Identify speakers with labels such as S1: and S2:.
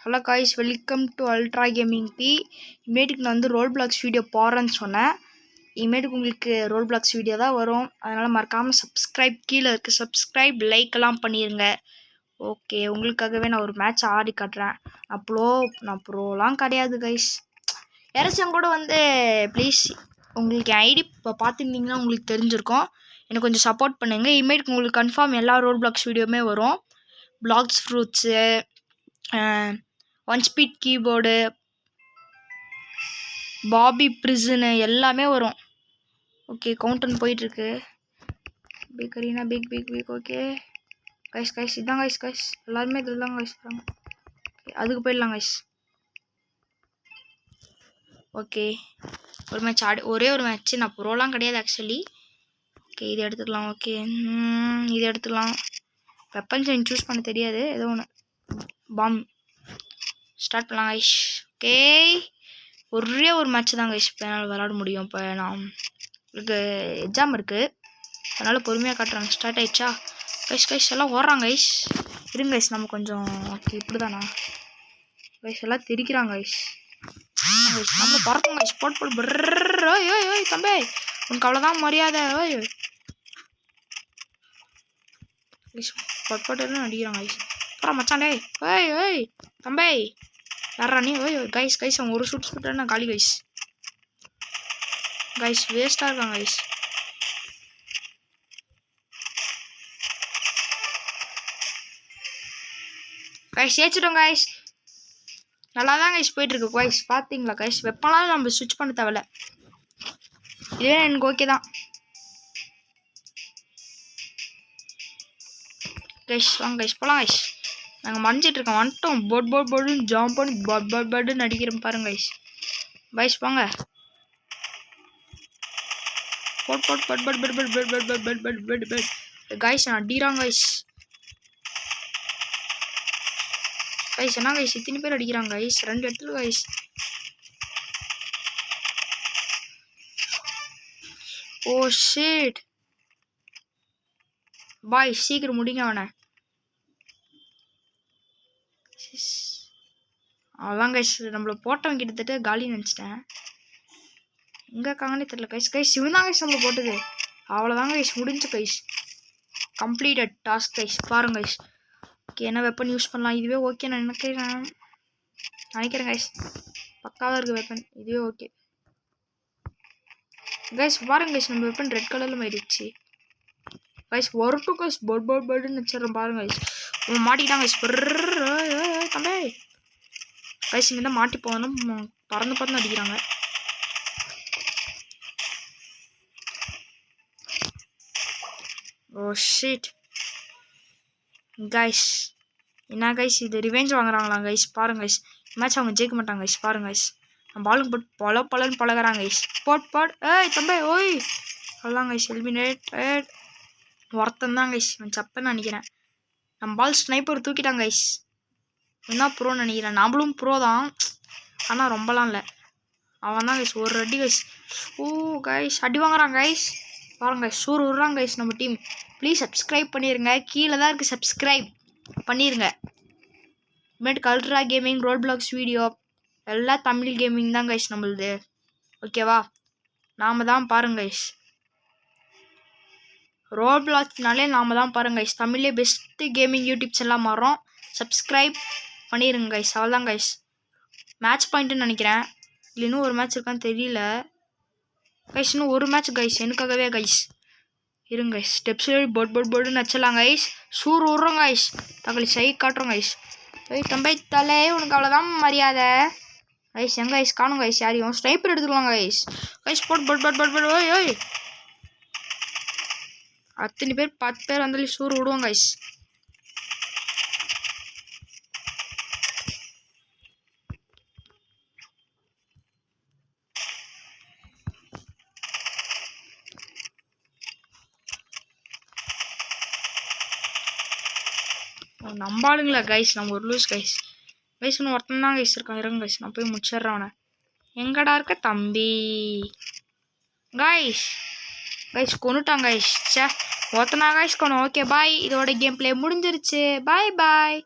S1: Hello guys, welcome to ultra gaming P. இமேட்டுக்கு நான் வந்து ரோல் பிளாக்ஸ் வீடியோ போடுறேன்னு சொன்னேன். இமேட்டுக்கு உங்களுக்கு ரோல் பிளாக்ஸ் வீடியோ தான் வரும். அதனால் மறக்காமல் சப்ஸ்கிரைப், கீழே இருக்குது சப்ஸ்கிரைப், லைக் எல்லாம் பண்ணிடுங்க. ஓகே, உங்களுக்காகவே நான் ஒரு மேட்ச் ஆடி காட்டுறேன். நான் ப்ரோலாம் கிடையாது கைஸ். யாராச்சும் கூட வந்து ப்ளீஸ் உங்களுக்கு ஐடி இப்போ பார்த்துருந்தீங்கன்னா உங்களுக்கு தெரிஞ்சிருக்கும். எனக்கு கொஞ்சம் சப்போர்ட் பண்ணுங்கள். இமேட்டுக்கு உங்களுக்கு கன்ஃபார்ம் எல்லா ரோல் பிளாக்ஸ் வீடியோவுமே வரும். Blox Fruits, one speed keyboard, பாபி பிரிசனு எல்லாமே வரும். ஓகே, கவுண்டன் போயிட்டுருக்கு. Big arena, big big big. Okay guys இதான் கைஸ் எல்லாருமே இதில் தான் கைஸ் வராங்க. அதுக்கு போயிடலாம் கைஸ். ஓகே, ஒரு மேட்ச் ஒரே ஒரு மேட்ச்சு. நான் ப்ரோலாம் கிடையாது ஆக்சுவலி. ஓகே, இது எடுத்துக்கலாம். ஓகே, இது எடுத்துக்கலாம். வெப்பன்ஸ் எனக்கு சூஸ் பண்ண தெரியாது. ஏதோ ஒன்று பாம் ஸ்டார்ட் பண்ணலாம் கைஸ். ஓகே, ஒரே ஒரு மேட்ச் தான் கைஸ் இப்போ என்னால் விளாட முடியும். இப்போ நான் எனக்கு எக்ஸாம் இருக்குது, அதனால் பொறுமையாக காட்டுறாங்க. ஸ்டார்ட் ஆகிடுச்சா கைஸ் எல்லாம் ஓடுறாங்க கைஸ். இருங்க கைஸ், நம்ம கொஞ்சம் ஓகே இப்படி தானா கைஸ் எல்லாம் திரிக்கிறாங்க கைஸ். நம்ம பறக்கும் கைஸ். போட்டு ஓய் தம்பி, உனக்கு அவ்வளோதான் மரியாதை. ஓய் போட்டு அடிக்கிறாங்க கைஸ். அப்புறம் மச்சாண்டே ஓய் தம்பி யாரா நீ? ஓய் கைஸ் அவன் ஒரு ஷூட் நான் காலி கைஸ் வேஸ்ட்டாக இருக்காங்க கைஸ் ஏச்சிட்டோம் கைஸ். நல்லா தான் கைஸ் போயிட்டுருக்கு கைஸ். பார்த்தீங்களா கைஸ், வெப்பம்லாம் நம்ம ஸ்விட்ச் பண்ண தேவையில்ல. இதே எனக்கு ஓகே தான் கைஸ். வாங்க கைஸ் போகலாம் கைஸ். நாங்கள் மறைஞ்சிட்ருக்கோம், வந்துட்டோம். போர்டுன்னு ஜம்ப் பண்ணி பட்டுன்னு அடிக்கிறோம் பாருங்க கைஸ். வாங்க கைஸ் நான் அடிக்கிறாங்க கைஸ் என்ன கைஸ் இத்தனை பேர் அடிக்கிறாங்க கைஸ். 2 இடத்துல கைஸ். ஓ ஷிட் பாய், சீக்கிரம் முடிங்க அவனை. அதான் கைஸ் நம்மளை போட்டவன் கிட்டத்தட்ட காலி நினச்சிட்டேன். எங்கே இருக்காங்கன்னே தெரியல கைஸ். இவன் தான் கைஸ் நம்மளை போட்டது. அவ்வளோதாங்க கைஸ், முடிஞ்சு கைஸ். Completed task guys. பாருங்க கைஸ். ஓகே, என்ன வெப்பன் யூஸ் பண்ணலாம்? இதுவே ஓகே நான் நினைக்கிறேன் கைஸ். பக்காவாக இருக்குது வெப்பன், இதுவே ஓகே கைஸ். பாருங்க கைஸ், நம்ம வெப்பன் ரெட் கலரில் மாறிடுச்சு கைஸ். வரட்டும் கைஸ், போர்டுன்னு வச்சிடறேன் பாருங்க கைஸ். மாட்டிக்கிட்டாங்க கைஸ். தம்பி கைஸ் இங்கே தான் மாட்டி போகணும். பறந்து அடிக்கிறாங்க. ஓ ஷிட் கைஸ், என்ன கைஸ் இது ரிவெஞ்ச் வாங்குறாங்களா கைஸ்? பாருங்க கைஸ், மேட்ச் அவங்க ஜெயிக்க மாட்டாங்க கைஸ். பாருங்க கைஸ், நம்ம பாலுக்கு போட்டு பலன்னு பழகிறாங்க கைஸ். போட் ஏய் தம்பி ஓய் அவ்வளோதான் கைஸ். எலிமினேட் ஒருத்தன் தான் கைஸ், அவன் சப்பன்னு நினைக்கிறேன். நம்ம பால் ஸ்னைப்பர் தூக்கிட்டாங்க கைஸ். என்ன ப்ரோன்னு நினைக்கிறேன். நம்மளும் ப்ரோ தான், ஆனால் ரொம்பலாம் இல்லை. அவன் தான் கைஸ் ஒரு அடி கைஸ். ஓ கைஸ் அடி வாங்குறாங்க கைஸ். பாருங்க கைஸ், சூறு விட்றாங்க கைஸ் நம்ம டீம். ப்ளீஸ் சப்ஸ்கிரைப் பண்ணிடுங்க, கீழே தான் இருக்குது சப்ஸ்கிரைப் பண்ணிடுங்க. இனிமேட்டுக்கு ultra gaming, Roblox video எல்லாம் தமிழ் கேமிங் தான் கைஸ் நம்மளுது. ஓகேவா? நாம் தான் பாருங்க கைஸ், ரோல் பிளாக்ஸ்னாலே நாம் தான் பாருங்க கைஸ். தமிழ்லே பெஸ்ட்டு கேமிங் யூடியூப்ஸ் எல்லாம் மாறும். சப்ஸ்கிரைப் பண்ணிடுங்க கைஸ். அவ்வளோதான் கைஸ். மேட்ச் பாயிண்ட்டுன்னு நினைக்கிறேன். இல்லை இன்னும் ஒரு மேட்ச் இருக்கான்னு தெரியல கைஸ். இன்னும் ஒரு மேட்ச் கைஸ் எனக்காகவே கைஸ். இருங்க கைஸ், ஸ்டெப்ஸ் போர்டுன்னு வச்சிடலாம் கைஸ். சூறு விட்றோம் கைஸ். தக்காளி சை காட்டுறோம் கைஸ். ஏய் தம்பி தலை, உனக்கு அவ்வளோதான் மரியாதை கைஸ். எங்க கைஸ் காணும் கைஸ் யாரையும். ஸ்னைப்பர் எடுத்துக்கலாம் கைஸ். போட் ஓய் அத்தனை பேர் 10 பேர் வந்தாலும் சூறு விடுவோம் கைஸ். நம்பாளுங்களா கைஸ், நம்ம ஒரு லூஸ் கைஸ். இன்னும் ஒருத்தன் தான் கைஸ் இருக்கான். இருங்க கைஸ், நான் போய் முடிச்சிட்றேன் அவனை. எங்கடா இருக்க தம்பி? கைஸ் கொண்டுட்டான் கைஸ். ஒருத்தனா கைஸ் கொண்டு. ஓகே பாய், இதோட கேம் பிளே முடிஞ்சிருச்சு. பாய்.